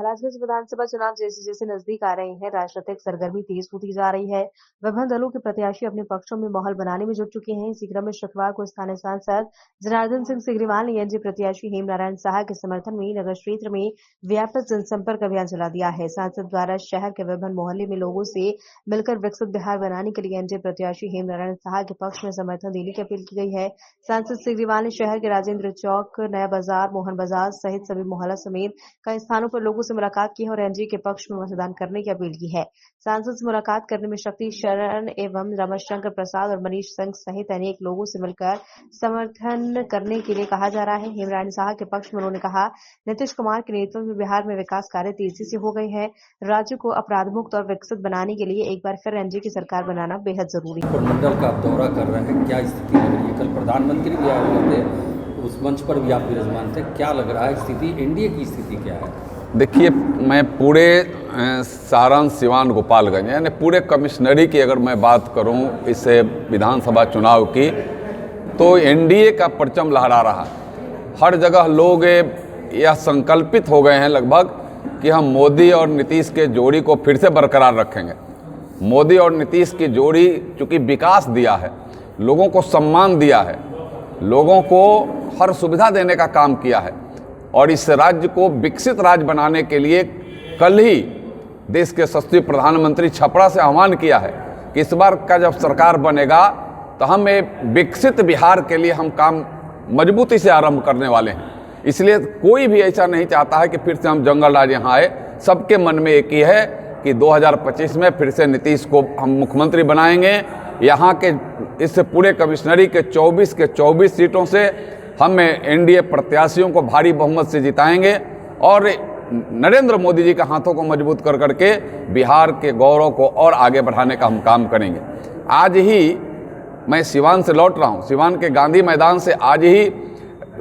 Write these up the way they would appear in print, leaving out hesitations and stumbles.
महाराजगंज विधानसभा चुनाव जैसे जैसे नजदीक आ रहे हैं, राजनीतिक सरगर्मी तेज होती जा रही है। विभिन्न दलों के प्रत्याशी अपने पक्षों में माहौल बनाने में जुट चुके हैं। इसी क्रम में शुक्रवार को स्थानीय सांसद जनार्दन सिंह सिग्रीवाल ने एनडीए प्रत्याशी हेमनारायण साहा के समर्थन में नगर क्षेत्र में व्यापक जनसंपर्क अभियान चला दिया है। सांसद द्वारा शहर के विभिन्न मोहल्ले में लोगों से मिलकर विकसित बिहार बनाने के लिए एनडीए प्रत्याशी हेमनारायण साहा के पक्ष में समर्थन देने की अपील की गई है। सांसद सिग्रीवाल ने शहर के राजेंद्र चौक, नया बाजार, मोहन बाजार सहित सभी मोहल्ला समेत कई स्थानों पर लोगों से मुलाकात की है और एनडीए के पक्ष में मतदान करने की अपील की है। सांसद से मुलाकात करने में शक्ति शरण एवं रमशंकर प्रसाद और मनीष सिंह सहित अनेक लोगों से मिलकर समर्थन करने के लिए कहा जा रहा है। हेमनारायण साहा के पक्ष में उन्होंने कहा, नीतीश कुमार के नेतृत्व में बिहार में विकास कार्य तेजी से हो गए हैं। राज्य को अपराध मुक्त और विकसित बनाने के लिए एक बार फिर एनडीए की सरकार बनाना बेहद जरूरी है। मंडल का दौरा कर रहे हैं, क्या स्थिति लग रही है? कल प्रधानमंत्री भी आए हुए थे, उस मंच पर भी आप विराजमान थे। क्या लग रहा है स्थिति, एनडीए की स्थिति क्या है? देखिए, मैं पूरे सारण, सिवान, गोपालगंज यानी पूरे कमिश्नरी की अगर मैं बात करूं इस विधानसभा चुनाव की, तो एनडीए का परचम लहरा रहा। हर जगह लोग यह संकल्पित हो गए हैं लगभग कि हम मोदी और नीतीश के जोड़ी को फिर से बरकरार रखेंगे। मोदी और नीतीश की जोड़ी चूँकि विकास दिया है, लोगों को सम्मान दिया है, लोगों को हर सुविधा देने का काम किया है और इस राज्य को विकसित राज्य बनाने के लिए कल ही देश के यशस्वी प्रधानमंत्री छपरा से आह्वान किया है कि इस बार का जब सरकार बनेगा तो हम एक विकसित बिहार के लिए हम काम मजबूती से आरंभ करने वाले हैं। इसलिए कोई भी ऐसा नहीं चाहता है कि फिर से हम जंगल राज यहाँ आए। सबके मन में एक ही है कि 2025 में फिर से नीतीश को हम मुख्यमंत्री बनाएंगे। यहाँ के इस पूरे कमिश्नरी के 24 सीटों से हम एनडीए प्रत्याशियों को भारी बहुमत से जिताएंगे और नरेंद्र मोदी जी के हाथों को मजबूत कर करके बिहार के गौरव को और आगे बढ़ाने का हम काम करेंगे। आज ही मैं सिवान से लौट रहा हूँ। सिवान के गांधी मैदान से आज ही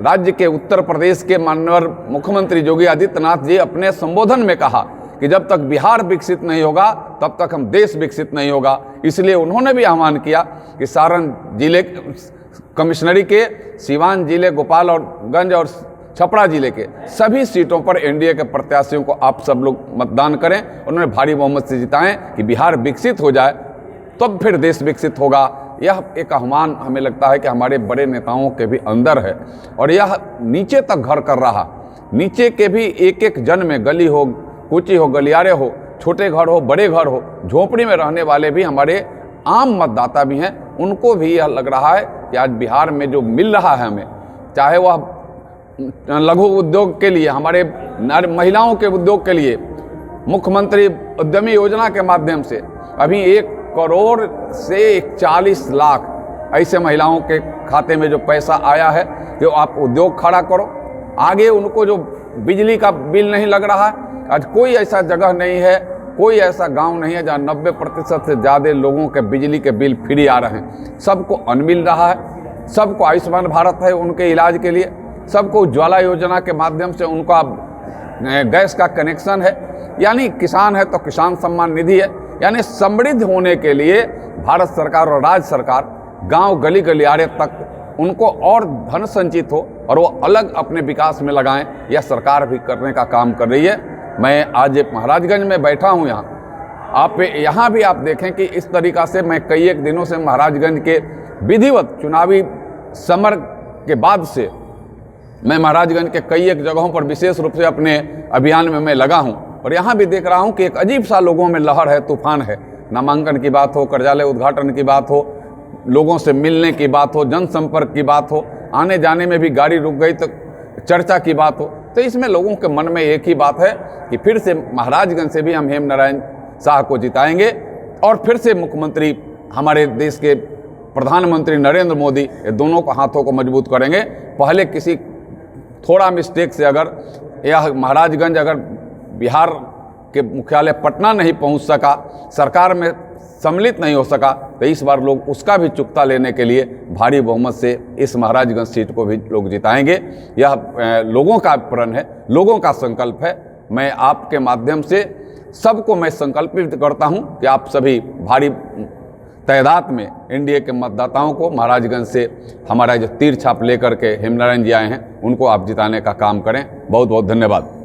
राज्य के उत्तर प्रदेश के माननीय मुख्यमंत्री योगी आदित्यनाथ जी अपने संबोधन में कहा कि जब तक बिहार विकसित नहीं होगा तब तक हम देश विकसित नहीं होगा। इसलिए उन्होंने भी आह्वान किया कि सारण जिले कमिश्नरी के, सिवान जिले, गोपालगंज और छपरा जिले के सभी सीटों पर एनडीए के प्रत्याशियों को आप सब लोग मतदान करें, उन्होंने भारी बहुमत से जिताएं कि बिहार विकसित हो जाए तब फिर देश विकसित होगा। यह एक आह्वान हमें लगता है कि हमारे बड़े नेताओं के भी अंदर है और यह नीचे तक घर कर रहा। नीचे के भी एक एक जन में, गली हो, कूची हो, गलियारे हो, छोटे घर हो, बड़े घर हो, झोपड़ी में रहने वाले भी हमारे आम मतदाता भी हैं। उनको भी यह लग रहा है कि आज बिहार में जो मिल रहा है हमें, चाहे वह लघु उद्योग के लिए, हमारे महिलाओं के उद्योग के लिए मुख्यमंत्री उद्यमी योजना के माध्यम से अभी 1 करोड़ से 40 लाख ऐसे महिलाओं के खाते में जो पैसा आया है कि आप उद्योग खड़ा करो। आगे उनको जो बिजली का बिल नहीं लग रहा है, आज कोई ऐसा जगह नहीं है, कोई ऐसा गांव नहीं है जहां 90% से ज़्यादा लोगों के बिजली के बिल फ्री आ रहे हैं। सबको अन्न मिल रहा है, सबको आयुष्मान भारत है उनके इलाज के लिए, सबको उज्ज्वला योजना के माध्यम से उनका गैस का कनेक्शन है, यानी किसान है तो किसान सम्मान निधि है। यानी समृद्ध होने के लिए भारत सरकार और राज्य सरकार गांव, गली गलियारे तक उनको और धन संचित हो और वो अलग अपने विकास में लगाएं, यह सरकार भी करने का काम कर रही है। मैं आज महाराजगंज में बैठा हूँ यहाँ भी आप देखें कि इस तरीक़ा से मैं कई एक दिनों से महाराजगंज के विधिवत चुनावी समर के बाद से मैं महाराजगंज के कई एक जगहों पर विशेष रूप से अपने अभियान में मैं लगा हूं और यहाँ भी देख रहा हूं कि एक अजीब सा लोगों में लहर है, तूफान है। नामांकन की बात हो, कार्यालय उद्घाटन की बात हो, लोगों से मिलने की बात हो, जनसंपर्क की बात हो, आने जाने में भी गाड़ी रुक गई तो चर्चा की बात हो। तो इसमें लोगों के मन में एक ही बात है कि फिर से महाराजगंज से भी हम हेमनारायण साह को जिताएंगे और फिर से मुख्यमंत्री हमारे देश के प्रधानमंत्री नरेंद्र मोदी, ये दोनों को हाथों को मजबूत करेंगे। पहले किसी थोड़ा मिस्टेक से अगर यह महाराजगंज अगर बिहार के मुख्यालय पटना नहीं पहुंच सका, सरकार में सम्मिलित नहीं हो सका, तो इस बार लोग उसका भी चुकता लेने के लिए भारी बहुमत से इस महाराजगंज सीट को भी लोग जिताएंगे। यह लोगों का प्रण है, लोगों का संकल्प है। मैं आपके माध्यम से सबको मैं संकल्पित करता हूं कि आप सभी भारी तादाद में एनडीए के मतदाताओं को महाराजगंज से हमारा जो तीर छाप लेकर के हेमनारायण जी आए हैं उनको आप जिताने का काम करें। बहुत बहुत धन्यवाद।